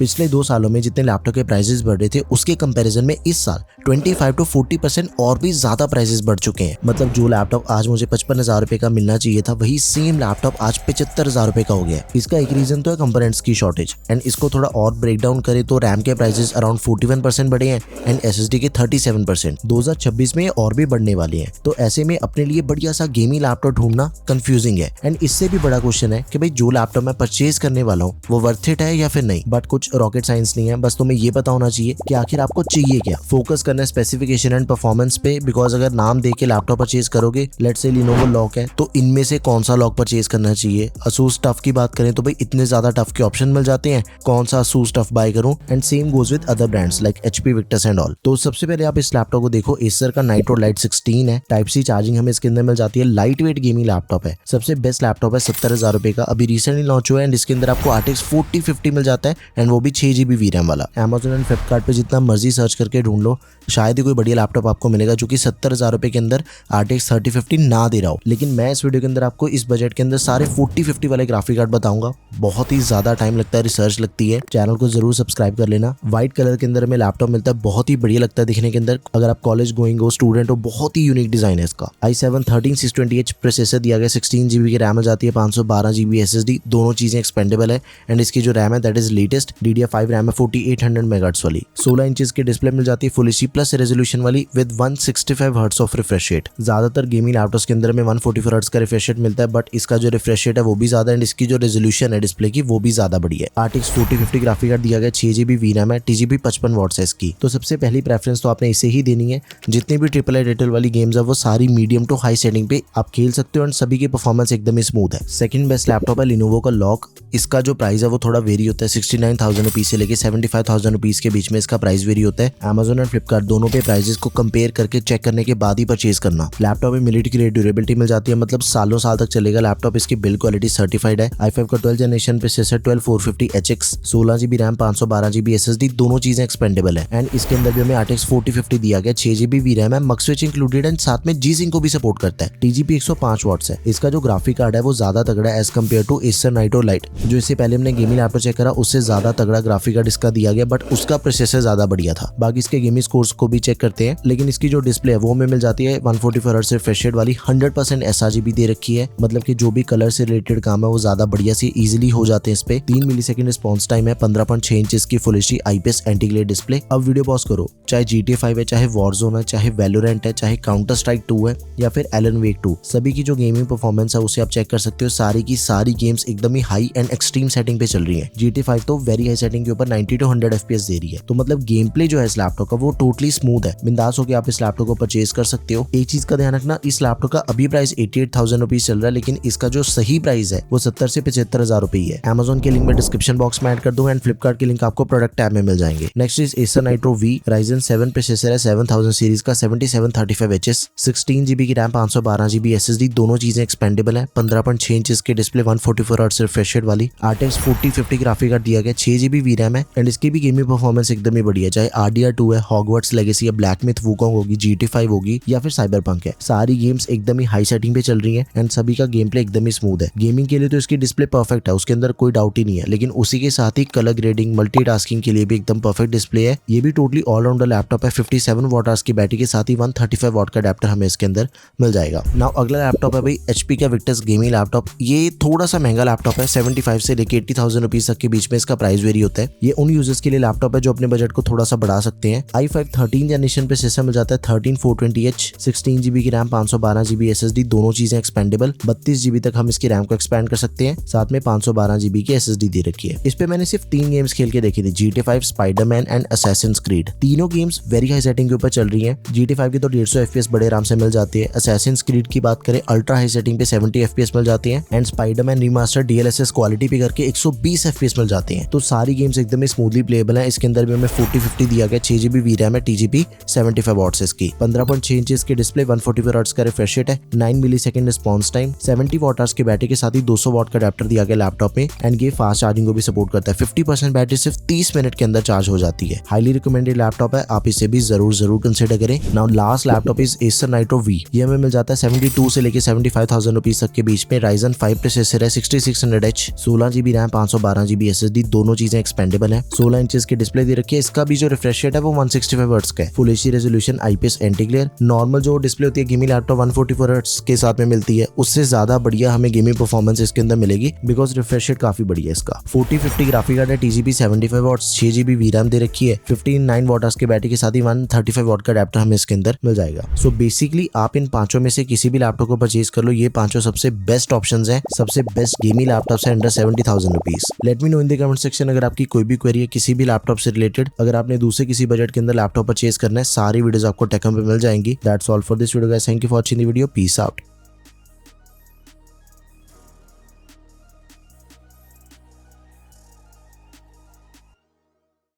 पिछले 2 सालों में जितने लैपटॉप के प्राइसेस बढ़ रहे थे उसके कंपैरिजन में इस साल 25 to 40% और भी ज्यादा प्राइसेस बढ़ चुके हैं। मतलब जो लैपटॉप आज मुझे 55,000 रुपए का मिलना चाहिए था वही सेम लैपटॉप आज 75,000 रुपए का हो गया। इसका एक रीजन तो है कंपोनेंट्स की शॉर्टेज, एंड इसको थोड़ा और ब्रेक डाउन करें तो रैम के प्राइसेस अराउंड 41% बढ़े हैं एंड SSD के 37%। 2026 में और भी बढ़ने वाले हैं। तो ऐसे में अपने लिए बढ़िया सा गेमिंग लैपटॉप ढूंढना कंफ्यूजिंग है। एंड इससे भी बड़ा क्वेश्चन है कि भाई जो लैपटॉप मैं परचेज करने वाला हूँ वो वर्थ इट है या फिर नहीं। बट कुछ रॉकेट साइंस नहीं है, बस तुम्हें ये पता होना चाहिए कि आखिर आपको चाहिए क्या। फोकस करना स्पेसिफिकेशन एंड परफॉर्मेंस पे, बिकॉज अगर नाम दे के लैपटॉप परचेज करोगे, लेट्स से लिनोवो लॉक है, तो इनमें से कौन सा लॉक परचेज करना चाहिए। असूस टफ की बात करें तो भाई इतने ज्यादा टफ के ऑप्शन मिल जाते हैं, कौन सा असूस टफ बाय करूं। And same goes with other brands like HP Victus and all. तो सबसे पहले आप इस लैपटॉप को देखो, एसर का नाइट्रो लाइट 16 है। टाइप सी चार्जिंग हमें इसके अंदर मिल जाती है। लाइट वेट गेमिंग लैपटॉप है। सबसे बेस्ट लैपटॉप है 70,000 रुपए का, अभी रिसेंटली लॉन्च हुआ है। एंड इसके अंदर आपको RTX 4050 मिल जाता है एंड वो भी 6GB VRAM वाला। Amazon एंड फ्लिपकार्ट पे जितना मर्जी सर्च करके ढूंढ लो, शायद ही कोई बढ़िया लैपटॉप आपको मिलेगा जो कि 70,000 रुपए के अंदर RTX 3050 ना दे रहा हो। लेकिन मैं इस वीडियो के अंदर आपको इस बजट के अंदर सारे 4050 वाले ग्राफिक कार्ड बताऊंगा। बहुत ही ज्यादा टाइम लगता है, रिसर्च लगती है। चैनल को जरूर सब्सक्राइब कर लेना। व्हाइट कलर के अंदर में लैपटॉप मिलता है, बहुत ही बढ़िया लगता है दिखने के अंदर। अगर आप कॉलेज गोइंग हो, स्टूडेंट हो, बहुत ही यूनिक डिजाइन है इसका। i7 13620H प्रोसेसर दिया गया, 16GB की रैम जाती है, 512GB SSD, दोनों चीजें एक्सपेंडेबल है। एंड इसकी जो रैम है that is latest DDR5 RAM है 4800 मेगाहर्ट्ज वाली। 16 इंचेस की डिस्प्ले मिल जाती है, फुल एचडी प्लस रेजोल्यूशन वाली with 165 hertz of refresh rate. ज्यादातर गेमिंग लैपटॉप्स के अंदर में 144 हर्ट्ज का रिफ्रेश रेट मिलता है, बट इसका जो रिफ्रेश रेट है वो भी ज्यादा, एंड इसकी जो रेजोल्यूशन है डिस्प्ले की वो भी ज्यादा बढ़िया है। RTX 4050 ग्राफिक कार्ड दिया गया, 6GB VRAM है, TGP 55 वॉट्स है इसकी। तो सबसे पहली प्रेफरेंस तो आपने इसे ही देनी है। जितनी भी AAA टाइटल वाली गेम्स है वो सारी मीडियम टू हाई सेटिंग पे आप खेल सकते हो एंड सभी की परफॉर्मेंस एकदम ही स्मूथ है। सेकंड बेस्ट लैपटॉप है लिनोवो का लॉक। इसका जो प्राइस है वो थोड़ा वेरी होता है, 69,000 रुपीज से लेके 75,000 रुपीज के बीच में इसका प्राइस वेरी होता है। Amazon और फ्लिपकार्ट दोनों पे प्राइसेस को कंपेयर करके चेक करने के बाद ही परचेज करना। लैपटॉप में मिलिट्री ग्रेड ड्यूरेबिलिटी मिल जाती है, मतलब सालों साल तक चलेगा लैपटॉप। इसकी बिल्ड क्वालिटी सर्टिफाइड है। i5 का 12th generation processor 12450HX, 16GB RAM, 512GB SSD, दोनों चीजें एक्सपेंडेबल है। एंड इसके अंदर भी हमें RTX 4050 दिया गया, 6GB VRAM है, मक्स स्विच इंक्लूडेड एंड साथ में G-Sync को भी सपोर्ट करता है। TGP 105 वॉट्स है। इसका जो ग्राफिक कार्ड है वो ज्यादा तगड़ा है as compared to Acer Nitro Lite. जो इससे पहले हमने गेमिंग लैपटॉप चेक करा उससे ज्यादा तगड़ा ग्राफिक कार्ड इसका दिया गया, बट उसका प्रोसेसर ज्यादा बढ़िया था। बाकी इसके गेमिंग स्कोर्स को भी चेक करते हैं, लेकिन इसकी जो डिस्प्ले है वो हमें मिल जाती है 144 हर्ट्ज रिफ्रेश रेट वाली, 100% sRGB दे रखी है। मतलब कि जो भी कलर से रिलेटेड काम है वो ज्यादा बढ़िया से इजीली हो जाते हैं इस पे। 3 मिलीसेकंड रिस्पॉन्स टाइम है, 15.6 इंचेस की full HD IPS anti glare display. अब वीडियो पॉज करो, चाहे GTA 5 है, चाहे वॉरजोन है, चाहे वैलोरेंट है, चाहे काउंटर स्ट्राइक 2 है या फिर एलन वेक 2, सभी की जो गेमिंग परफॉर्मेंस है उसे आप चेक कर सकते हो। सारी की सारी गेम्स एकदम ही हाई एंड एक्सट्रीम सेटिंग पे चल रही है। GTA 5 तो वेरी हाई सेटिंग के ऊपर 90 to 100 FPS दे रही है। तो मतलब गेम प्ले जो है इस लैपटॉप का वो टोटली स्मूथ है। बिंदास होकर आप इस लैपटॉप को परचेज कर सकते हो। एक चीज का ध्यान रखना, इस लैपटॉप का अभी प्राइस 88,000 रुपीज चल रहा है, लेकिन इसका जो सही प्राइस है वो 70 से 75,000 रुपए ही है। Amazon के लिंक में डिस्क्रिप्शन बॉक्स में ऐड कर दूं एंड फ्लिपकार्ट के लिंक आपको प्रोडक्ट टैब में मिल जाएंगे। Next is Acer nitro V Ryzen 7 processor है, 7000 सीरीज का, 7735HS, 16GB की रैम, 512GB SSD, दोनों चीजें एक्सपेंडेबल है। 15.6 इंचेस की डिस्प्ले, 144 हर्ट्ज रिफ्रेश रेट वाली। RTX 4050 ग्राफिक कार्ड दिया गया, 6GB VRAM है एंड इसकी भी गेमिंग परफॉर्मेंस एकदम ही बढ़िया। चाहे RDR2 है, हॉगवर्ट्स लेगेसी या ब्लैक मिथ वुकोंग होगी, GTA 5 होगी या फिर साइबरपंक है, सारी गेम्स एकदम ही हाई सेटिंग पे चल रही है एंड सभी का गेम प्ले एकदम ही स्मूथ है। गेमिंग के लिए तो इसकी डिस्प्ले परफेक्ट है, उसके अंदर कोई डाउट ही नहीं है, लेकिन उसी के साथ ही कलर ग्रेडिंग, मल्टीटास्किंग के लिए भी एकदम परफेक्ट डिस्प्ले है। ये भी टोटली ऑलराउंडर लैपटॉप है। 57 वॉट आवर्स की बैटरी के साथ ही 135 वॉट का अडेप्टर हमें इसके अंदर मिल जाएगा। नाउ अगला लैपटॉप है भाई HP का विक्टस गेमिंग लैपटॉप। ये थोड़ा सा महंगा लैपटॉप है, 75 से लेके 80,000 रुपीज तक के बीच में इसका प्राइस वेरी होता है। ये उन यूजर्स के लिए लैपटॉप है जो अपने बजट को थोड़ा सा बढ़ा सकते हैं। i5 13 जनरेशन पे सिस्टम मिल जाता है, 13420H, 16GB की रैम, 512GB SSD, दोनों चीजें एक्सपेंडेबल। 32GB तक हम इसकी रैम को एक्सपेंड कर सकते हैं, साथ में 512GB की SSD दे रखी है। इस पे मैंने सिर्फ 3 गेम्स खेल के देखी थी, GTA 5, Spiderman and Assassin's creed. तीनों गेम्स वेरी हाई सेटिंग के ऊपर चल रही हैं। GTA 5 की तो 150 FPS बड़े आराम से मिल जाती है। असैसिन्स क्रीड की बात करें अल्ट्रा हाई सेटिंग पे 70 FPS मिल जाती हैं and Spiderman remaster DLSS quality पे करके 120 FPS मिल जाते हैं। तो सारी गेम्स एकदम स्मूथली प्लेएबल है। इसके अंदर भी हमें 4050 दिया गया, 6GB VRAM है, TGP 75 वॉट्स इसकी, 15.6 इंचेस की डिस्प्ले, 144 हर्ट्ज का रिफ्रेश रेट है, 9 millisecond response time, 70 what hours की बैटरी के साथ ही 200 वॉट का अडेप्टर दिया गया लैपटॉप में एंड ये फास्ट चार्जिंग को भी सपोर्ट करता है। 50% बैटरी सिर्फ 30 मिनट के अंदर चार्ज हो जाती है। हाईली रिकमेंडेड लैपटॉप है, आप इसे भी जरूर कंसिडर करें। Now last laptop is Acer nitro V। ये हमें मिल जाता है 72 से लेके 75,000 रुपीज तक के बीच में। Ryzen 5 प्रोसेसर है, 6600H, 16GB RAM, 512GB SSD, दोनों चीजें चीजें एक्सपेंडेबल है। 16 इंचेस की डिस्प्ले दे रखी है। इसका भी जो रिफ्रेश रेट है वो 165 हर्ट्ज का है। Full HD resolution, IPS anti glare. Normal जो डिस्प्ले होती है गेमिंग लैपटॉप 144 हर्ट्ज के साथ में मिलती है, उससे ज्यादा बढ़िया हमें गेमिंग परफॉर्मेंस इसके अंदर मिलेगी बिकॉज रिफ्रेश रेट काफी बढ़िया है इसका। 4050 ग्राफिक कार्ड है, TGP 75 वॉट्स, 6GB VRAM दे रखी है। 15 वॉट के बैटरी के साथ ही 135 वॉट का अडेप्टर हमें इसके अंदर मिल जाएगा। सो बेसिकली आप इन पांचों में से किसी भी लैपटॉप को परचेज कर लो। ये पांचों सबसे बेस्ट ऑप्शंस हैं, सबसे बेस्ट गेमिंग लैपटॉप्स है under 70,000 rupees. Let me know in the comment section अगर आपकी कोई भी क्वेरी है किसी भी लैपटॉप से रिलेटेड। अगर आपने दूसरे किसी बजट के अंदर लैपटॉप परचेज करना है, सारी वीडियोस आपको टेकम पे मिल जाएंगी। That's all for this video guys, thank you for watching the video, peace out.